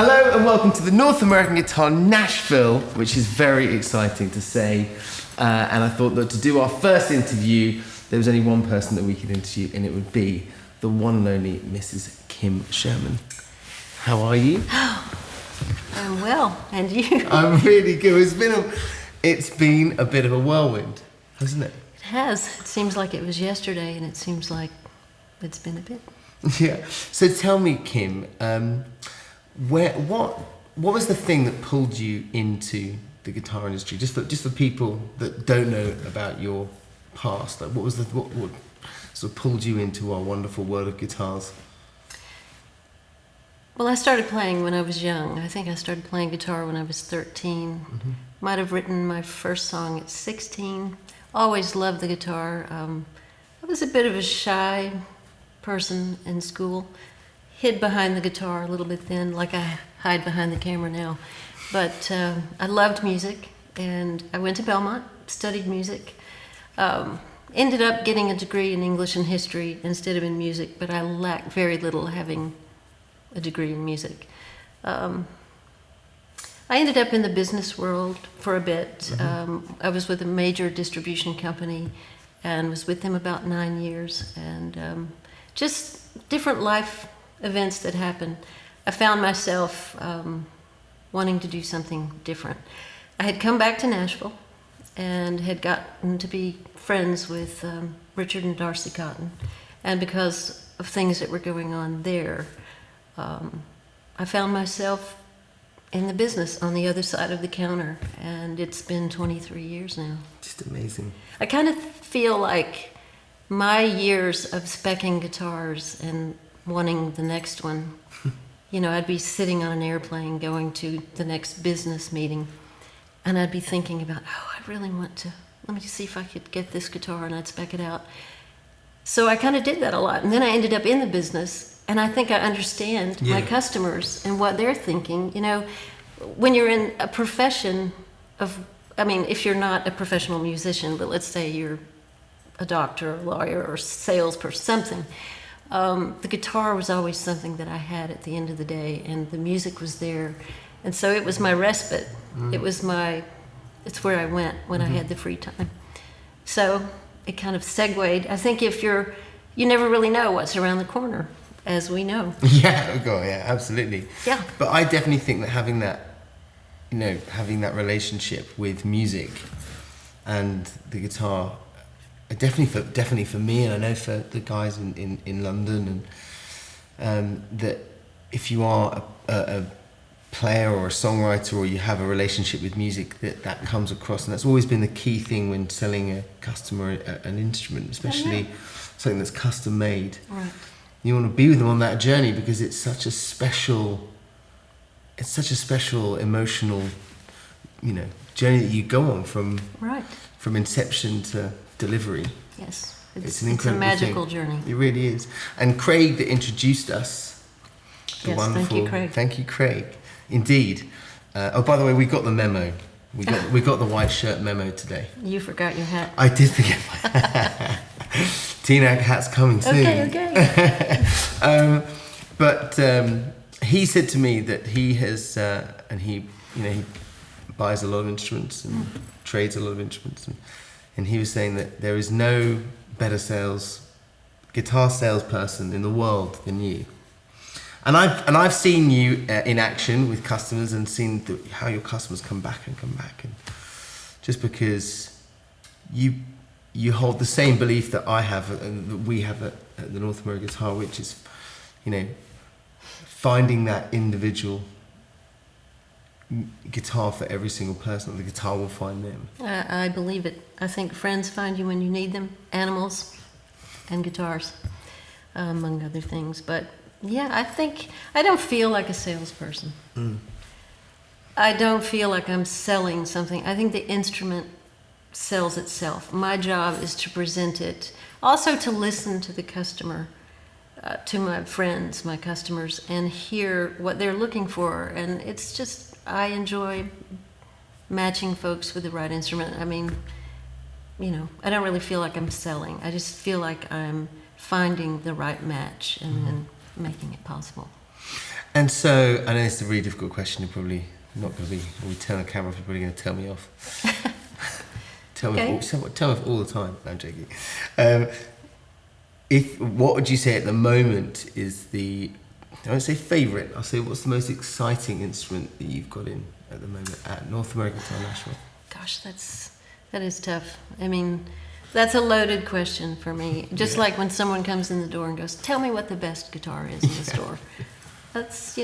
Hello and welcome to the North American Guitar Nashville, which is very exciting to say. And I thought that to do our first interview, there was only one person that we could interview, and it would be the one and only Mrs. Kim Sherman. How are you? I'm well, and you? I'm really good. It's been a bit of a whirlwind, hasn't it? It has. It seems like it was yesterday, and it seems like it's been a bit. Yeah. So tell me, Kim, what was the thing that pulled you into the guitar industry? Just for people that don't know about your past, like what sort of pulled you into our wonderful world of guitars? Well, I started playing when I was young. I think I started playing guitar when I was 13. Mm-hmm. Might have written my first song at 16. Always loved the guitar. I was a bit of a shy person in school. Hid behind the guitar a little bit then, like I hide behind the camera now. But I loved music, and I went to Belmont, studied music. Ended up getting a degree in English and history instead of in music, but I lacked very little having a degree in music. I ended up in the business world for a bit. Mm-hmm. I was with a major distribution company and was with them about 9 years, and just different life events that happened. I found myself wanting to do something different. I had come back to Nashville and had gotten to be friends with Richard and Darcy Cotton, and because of things that were going on there, I found myself in the business on the other side of the counter, and it's been 23 years now. Just amazing. I kind of feel like my years of speccing guitars and wanting the next one, I'd be sitting on an airplane going to the next business meeting, and I'd be thinking about, I really want to, let me see if I could get this guitar, and I'd spec it out. So I kind of did that a lot, and then I ended up in the business, and I think I understand my customers and what they're thinking. When you're in a profession if you're not a professional musician, but let's say you're a doctor, a lawyer, or salesperson, something, the guitar was always something that I had at the end of the day, and the music was there, and so it was my respite. It's where I went when I had the free time. So it kind of segued. I think you never really know what's around the corner, as we know. Yeah, absolutely. Yeah. But I definitely think that having that relationship with music and the guitar, definitely for me, and I know for the guys in London, and that if you are a player or a songwriter, or you have a relationship with music, that comes across, and that's always been the key thing when selling a customer an instrument, especially something that's custom made. Right. You want to be with them on that journey because it's such a special emotional, journey that you go on from inception to delivery. Yes, it's an incredible magical thing. Journey. It really is. And Craig that introduced us. Thank you, Craig. Thank you, Craig. Indeed. By the way, we got the memo. We got the white shirt memo today. You forgot your hat. I did forget my hat. TNAG hat's coming soon. Okay. But he said to me that he has, and he buys a lot of instruments and trades a lot of instruments, and he was saying that there is no better guitar salesperson in the world than you. And I've seen you in action with customers, and seen how your customers come back, and just because you hold the same belief that I have and that we have at the North American Guitar, which is, finding that individual guitar for every single person, the guitar will find them. I believe it. I think friends find you when you need them, animals and guitars, among other things. But yeah, I don't feel like a salesperson. I don't feel like I'm selling something. I think the instrument sells itself. My job is to present it, also to listen to the customer, to my friends, my customers, and hear what they're looking for. And it's just, I enjoy matching folks with the right instrument. I don't really feel like I'm selling. I just feel like I'm finding the right match and then making it possible. And so, I know it's a really difficult question. You're probably not going to be, when we turn the camera off, you're probably going to tell me off. Tell me off all the time. No, I'm joking. What would you say at the moment is the, I won't say favourite, I'll say what's the most exciting instrument that you've got in at the moment at North American Guitar Nashville? Gosh, that is tough. I mean, that's a loaded question for me. Just like when someone comes in the door and goes, tell me what the best guitar is in the store. That's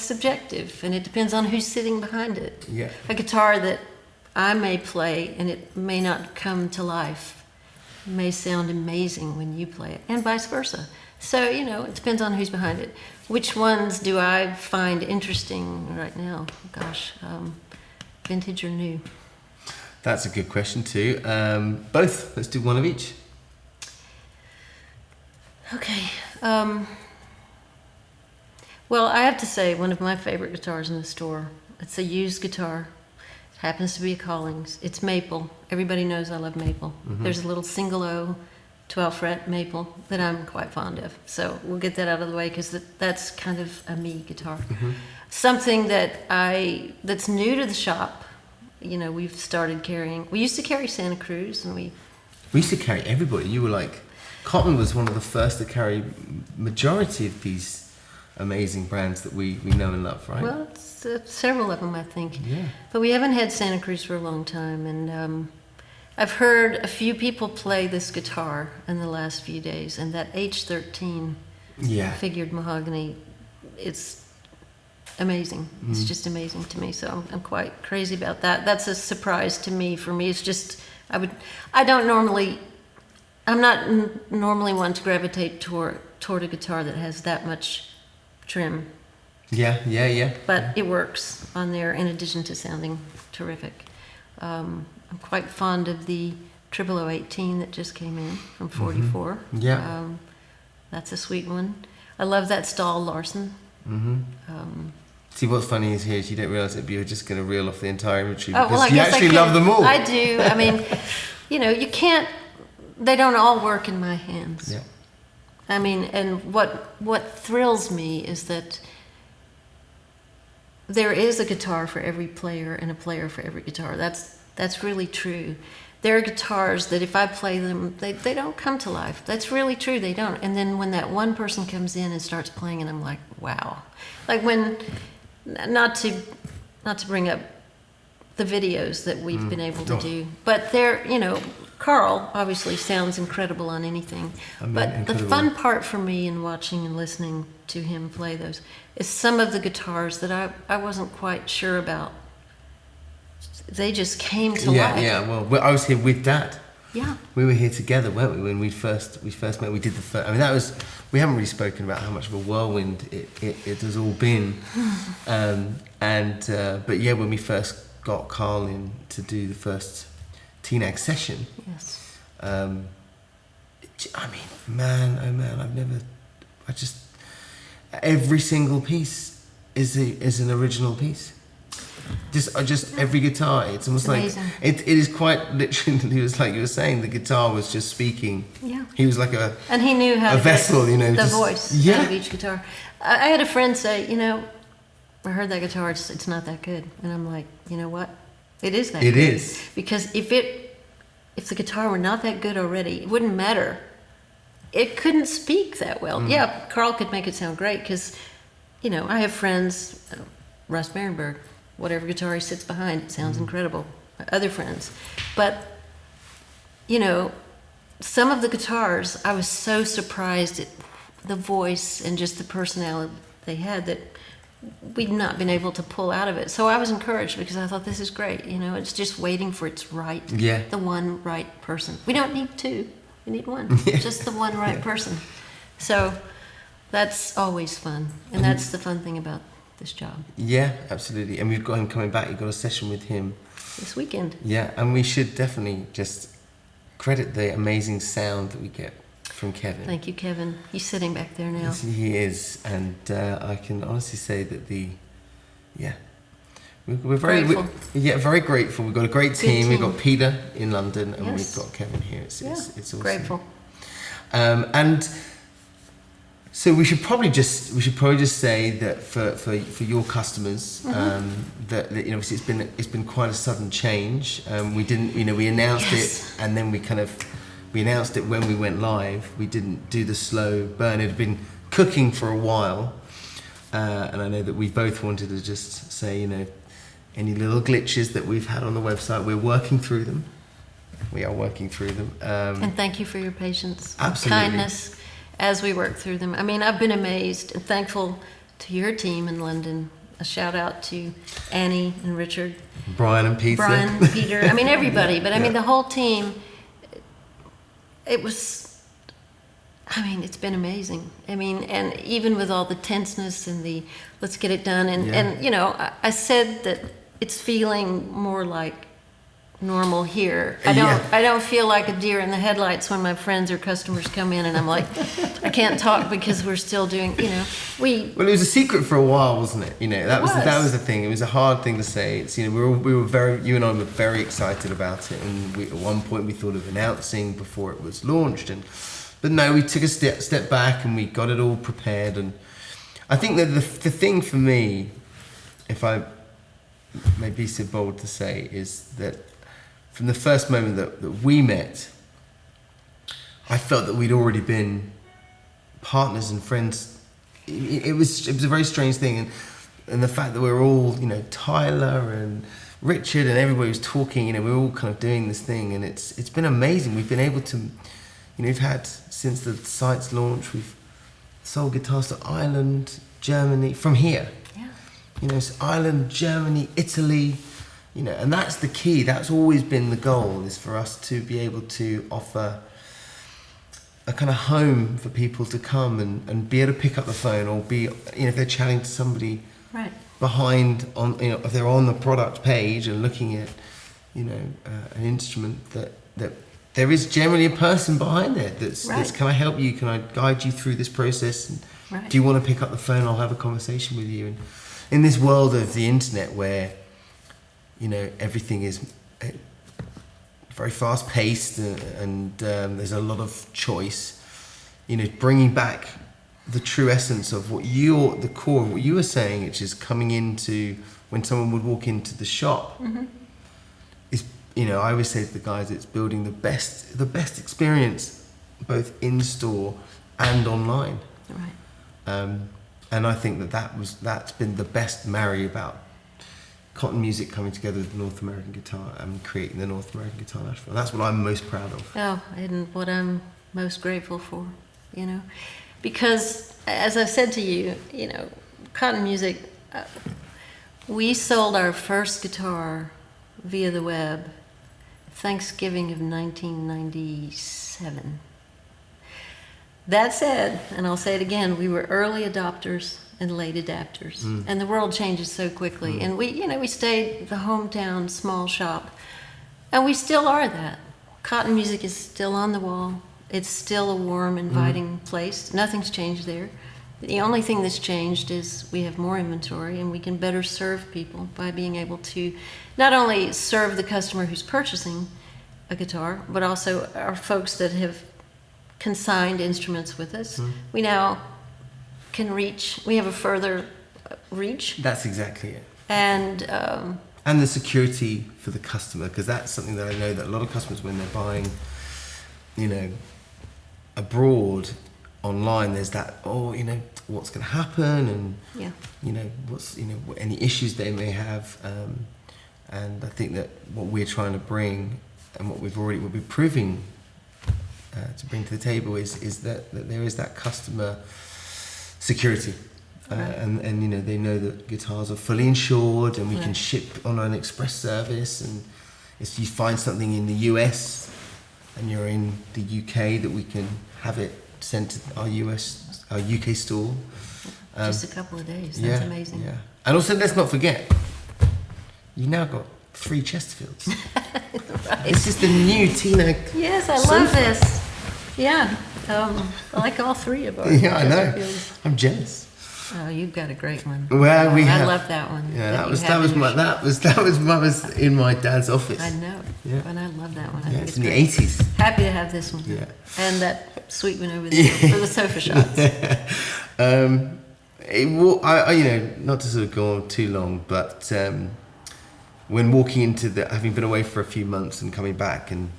subjective, and it depends on who's sitting behind it. Yeah. A guitar that I may play and it may not come to life may sound amazing when you play it, and vice versa. So, it depends on who's behind it. Which ones do I find interesting right now? Gosh, vintage or new? That's a good question too. Both. Let's do one of each. Okay. Well, I have to say, one of my favorite guitars in the store, it's a used guitar. It happens to be a Collings. It's maple. Everybody knows I love maple. Mm-hmm. There's a little single O 12 fret maple that I'm quite fond of. So we'll get that out of the way because that's kind of a me guitar. Mm-hmm. Something that's new to the shop. We've started carrying. We used to carry Santa Cruz, and we used to carry everybody. You were like, Cotton was one of the first to carry majority of these amazing brands that we know and love, right? Well, it's several of them, I think. Yeah. But we haven't had Santa Cruz for a long time, and I've heard a few people play this guitar in the last few days, and that H13 figured mahogany, it's amazing. It's just amazing to me, so I'm quite crazy about that. That's a surprise to me. For me, it's just, I'm not normally one to gravitate toward a guitar that has that much trim. Yeah. But it works on there in addition to sounding terrific. I'm quite fond of the 0018 that just came in from 44. Mm-hmm. Yeah. That's a sweet one. I love that Stahl Larsen. Mm-hmm. See, what's funny is you don't realise it, but you're just going to reel off the entire inventory because you actually love them all. I do. I mean, you can't, they don't all work in my hands. Yeah. I mean, and what thrills me is that there is a guitar for every player and a player for every guitar. That's really true. There are guitars that if I play them, they don't come to life. That's really true, they don't. And then when that one person comes in and starts playing, and I'm like, wow. Like when, not to bring up the videos that we've been able to do, but Carl obviously sounds incredible on anything. But incredible. The fun part for me in watching and listening to him play those is some of the guitars that I wasn't quite sure about. They just came to life. Yeah. Well, I was here with Dad. Yeah. We were here together, weren't we? When we first met, we did the first. I mean, we haven't really spoken about how much of a whirlwind it has all been. But yeah, when we first got Carl in to do the first TNAG session. Yes. I mean, man, oh man, every single piece is an original piece. Just every guitar, it's almost amazing. Like it is quite literally. It was like you were saying, the guitar was just speaking. Yeah. He was like and he knew how a vessel, the voice out of each guitar. I had a friend say, I heard that guitar, it's not that good, and I'm like, you know what? It is that good. It is. Because if the guitar were not that good already, it wouldn't matter. It couldn't speak that well. Yeah, Carl could make it sound great because, I have friends, Russ Barenberg, whatever guitar he sits behind, it sounds incredible. Other friends. But, some of the guitars, I was so surprised at the voice and just the personality they had that we'd not been able to pull out of it. So I was encouraged because I thought, this is great. It's just waiting for its the one right person. We don't need two, we need one. Just the one right person. So that's always fun. And that's the fun thing about this job. Yeah, absolutely. And we've got him coming back. You've got a session with him this weekend. Yeah, and we should definitely just credit the amazing sound that we get from Kevin. Thank you, Kevin. He's sitting back there now. Yes, he is, and I can honestly say that we're very grateful. Very grateful. We've got a great team. We've got Peter in London, and yes. we've got Kevin here. It's awesome. Grateful. And So we should probably just say that for your customers, that you know, obviously it's been quite a sudden change. We didn't, you know, we announced it, and then we announced it when we went live. We didn't do the slow burn. It had been cooking for a while, and I know that we both wanted to just say, you know, any little glitches that we've had on the website, we're working through them. We are working through them. And thank you for your patience, Absolutely. kindness as we work through them. I mean, I've been amazed and thankful to your team in London. A shout out to Annie and Richard. Brian and Peter. I mean, everybody. But I mean, the whole team, it's been amazing. I mean, and even with all the tenseness and the let's get it done. And you know, I said that it's feeling more like normal here. I don't feel like a deer in the headlights when my friends or customers come in and I'm like, I can't talk because we're still doing, you know, Well, it was a secret for a while, wasn't it? You know, that was the thing. It was a hard thing to say. It's, you know, you and I were very excited about it, and at one point we thought of announcing before it was launched, but no, we took a step back and we got it all prepared. And I think that the thing for me, if I may be so bold to say, is that from the first moment that we met, I felt that we'd already been partners and friends. It was a very strange thing, and the fact that we were all, you know, Tyler and Richard and everybody was talking, you know, we were all kind of doing this thing, and it's been amazing. We've been able to, you know, we've had, since the site's launch, we've sold guitars to Ireland, Germany, from here. Yeah. You know, it's Ireland, Germany, Italy. You know, and that's the key. That's always been the goal, is for us to be able to offer a kind of home for people to come and be able to pick up the phone, or be, you know, if they're chatting to somebody behind on, you know, if they're on the product page and looking at, you know, an instrument, that there is generally a person behind there that's, can I help you? Can I guide you through this process? And do you want to pick up the phone? I'll have a conversation with you. And in this world of the internet where, you know, everything is very fast paced and there's a lot of choice, you know, bringing back the true essence of the core of what you were saying, which is coming into, when someone would walk into the shop, is, you know, I always say to the guys, it's building the best experience both in store and online. And I think that's been the best marry about Cotton Music coming together with North American Guitar and creating the North American Guitar Nashville. That's what I'm most proud of. Oh, and what I'm most grateful for, you know, because as I said to you, you know, Cotton Music, we sold our first guitar via the web Thanksgiving of 1997. That said, and I'll say it again, we were early adopters and late adapters, and the world changes so quickly. And we, you know, we stayed the hometown small shop, and we still are that. Cotton Music is still on the wall. It's still a warm, inviting place. Nothing's changed there. The only thing that's changed is we have more inventory, and we can better serve people by being able to not only serve the customer who's purchasing a guitar, but also our folks that have consigned instruments with us. We now can reach, we have a further reach. That's exactly it. And the security for the customer, because that's something that I know that a lot of customers, when they're buying, you know, abroad, online, there's that, you know, what's going to happen, and you know, what's, you know, any issues they may have, and I think that what we're trying to bring, and what we're proving to bring to the table is that there is that customer security, and you know, they know that guitars are fully insured, and we can ship on an express service, and if you find something in the US and you're in the UK, that we can have it sent to our UK store. Just a couple of days. That's amazing. Yeah. And also, let's not forget, you've now got 3 Chesterfields. This is the new TNAG. Yes, I love this. Yeah. I like all 3 of ours. Yeah, I know. I'm jealous. Oh, you've got a great one. Well, I love that one. Yeah, that was in my dad's office. I know. Yeah. And I love that one. I Yeah, think it's it's in the great. 80s. Happy to have this one. Yeah. And that sweet one over there for the sofa shots. Not to sort of go on too long, but when walking into having been away for a few months and coming back and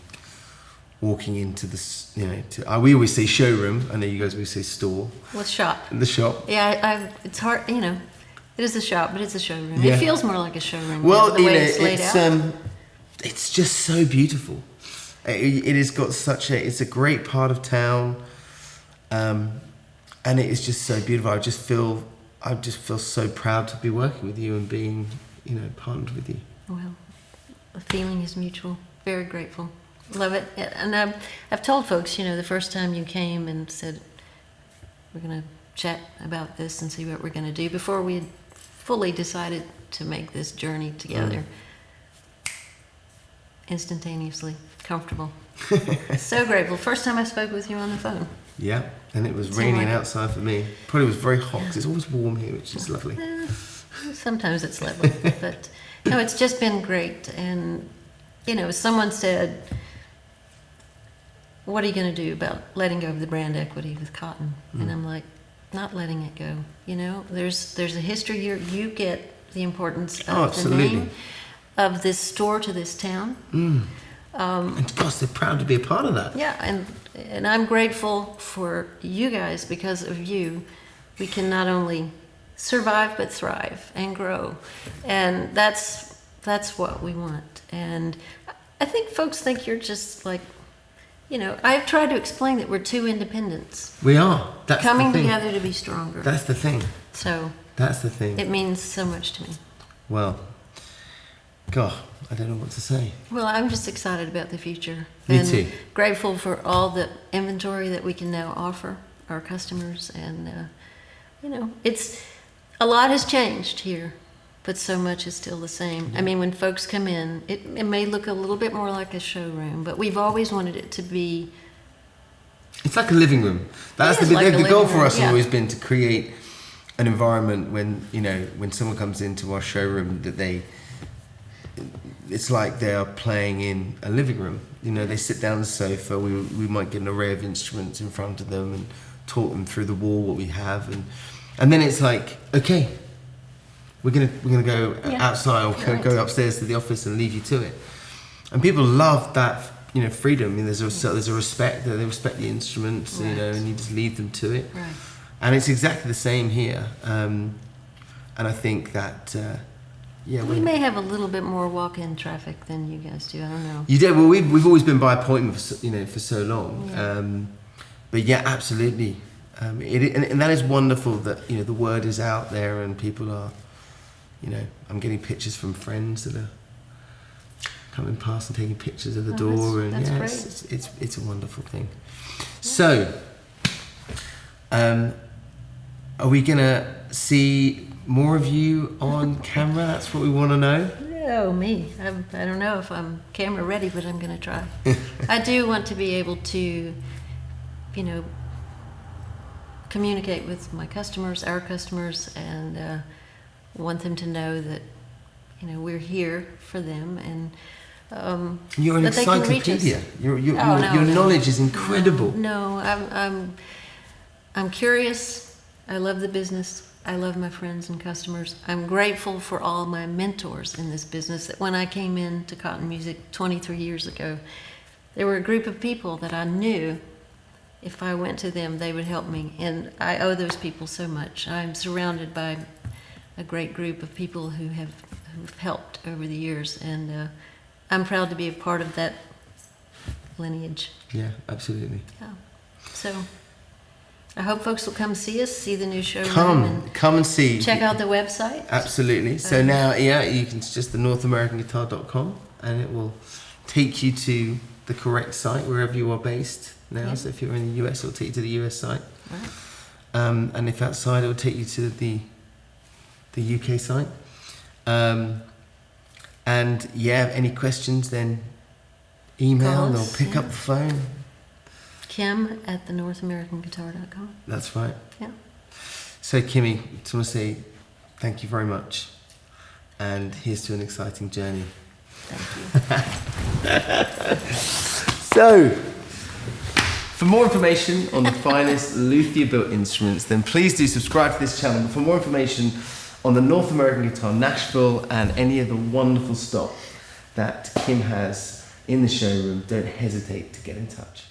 walking into this, we always say showroom. I know you guys always say store. With shop. The shop. Yeah, it's hard, it is a shop, but it's a showroom. Yeah. It feels more like a showroom. Well, the way it's laid out. It's just so beautiful. It has got it's a great part of town, and it is just so beautiful. I just feel so proud to be working with you and being, partnered with you. Well, the feeling is mutual. Very grateful. Love it. And I've told folks, the first time you came and said, we're going to chat about this and see what we're going to do, before we had fully decided to make this journey together. Instantaneously comfortable. So grateful. First time I spoke with you on the phone. Yeah, and it was raining outside for me. Probably was very hot because it's always warm here, which is lovely. Sometimes it's lovely, but no, it's just been great. And someone said, what are you going to do about letting go of the brand equity with cotton? And I'm like, not letting it go. There's a history here. You get the importance of the name of this store to this town. And gosh, they're proud to be a part of that. Yeah, and I'm grateful for you guys. Because of you, we can not only survive but thrive and grow, and that's what we want. And I think folks think you're just like, I've tried to explain that we're two independents. We are. That's coming the thing. together to be stronger. That's the thing. So that's the thing. It means so much to me. Well, God, I don't know what to say. Well, I'm just excited about the future. Me and too. Grateful for all the inventory that we can now offer our customers. And, it's a lot has changed here, but so much is still the same. I mean, when folks come in, it may look a little bit more like a showroom, but we've always wanted it to be. It's like a living room. That's the goal for us has always been to create an environment when someone comes into our showroom that it's like they are playing in a living room. They sit down on the sofa. We might get an array of instruments in front of them and talk them through the wall what we have, and then it's like, okay, we're gonna go outside or go upstairs to the office and leave you to it. And people love that freedom. I mean, there's a respect that they respect the instruments, and you just leave them to it. Right. And it's exactly the same here. And I think that. We may have a little bit more walk-in traffic than you guys do. I don't know. You do. Well, we've always been by appointment for so long. Yeah. But yeah, absolutely. And that is wonderful that the word is out there and people are, I'm getting pictures from friends that are coming past and taking pictures of the door, and that's great. It's a wonderful thing. Yeah. So, are we gonna see more of you on camera? That's what we want to know. Oh, me. I don't know if I'm camera ready, but I'm going to try. I do want to be able to, communicate with my customers, our customers, and want them to know that, we're here for them, and you're an that they can reach encyclopedia. us. Your knowledge is incredible. No, I'm curious. I love the business. I love my friends and customers. I'm grateful for all my mentors in this business. That when I came into Cotton Music 23 years ago, there were a group of people that I knew if I went to them, they would help me. And I owe those people so much. I'm surrounded by a great group of people who've helped over the years. And I'm proud to be a part of that lineage. Yeah, absolutely. Yeah. So I hope folks will come see us, see the new showroom. Come and see. Check out the website. Absolutely. So now, you can just the NorthAmericanGuitar.com, and it will take you to the correct site wherever you are based now. So if you're in the US, it'll take you to the US site. Right. And if outside, it will take you to the UK site. And any questions, then email or pick up the phone. Kim at the NorthAmericanGuitar.com. That's right. Yeah. So, Kimmy, I just want to say thank you very much. And here's to an exciting journey. Thank you. So, for more information on the finest luthier-built instruments, then please do subscribe to this channel. But for more information on the North American Guitar, Nashville, and any of the wonderful stock that Kim has in the showroom, don't hesitate to get in touch.